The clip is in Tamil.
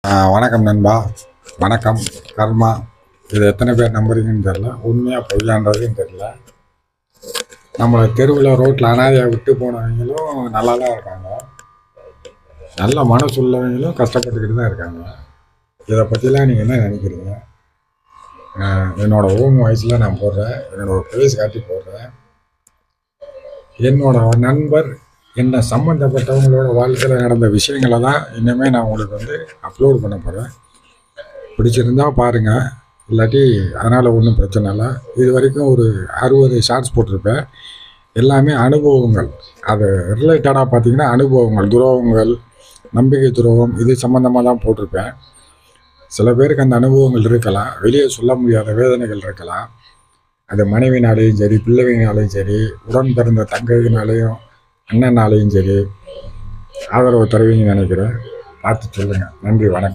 வணக்கம் நண்பா. வணக்கம். கர்மா இது எத்தனை பேர் நம்புறீங்கன்னு தெரில, உண்மையாக பொய்யான்றதையும் தெரில. நம்மளை தெருவில் ரோட்டில் அனாதையாக விட்டு போனவங்களும் நல்லா தான் இருக்காங்க, நல்ல மனசு உள்ளவங்களும் கஷ்டப்பட்டுக்கிட்டு தான் இருக்காங்க. இதை பற்றிலாம் நீங்கள் என்ன நினைக்கிறீங்க? என்னோடய ஓன் வாய்ஸில் நான் போடுறேன், என்னோடய ஃபேஸ் காட்டி போடுறேன். என்னோட நண்பர் என்ன சம்மந்தப்பட்டவங்களோட வாழ்க்கையில் நடந்த விஷயங்களை தான் இனிமேல் நான் உங்களுக்கு அப்லோட் பண்ண போகிறேன். பிடிச்சிருந்தால் பாருங்கள், இல்லாட்டி அதனால் ஒன்றும் பிரச்சனை இல்லை. இது வரைக்கும் ஒரு 60 ஷார்ட்ஸ் போட்டிருப்பேன். எல்லாமே அனுபவங்கள், அது ரிலேட்டடாக பார்த்திங்கன்னா அனுபவங்கள், துரோகங்கள், நம்பிக்கை துரோகம், இது சம்மந்தமாக தான் போட்டிருப்பேன். சில பேருக்கு அந்த அனுபவங்கள் இருக்கலாம், வெளியே சொல்ல முடியாத வேதனைகள் இருக்கலாம். அது மனைவினாலேயும் சரி, பிள்ளைவினாலேயும் சரி, உடன் பிறந்த தங்கையினாலேயும் அண்ணனாலேயும் சரி ஆதரவு தருவீங்கன்னு நினைக்கிறேன். பார்த்து சொல்லுங்கள். நன்றி, வணக்கம்.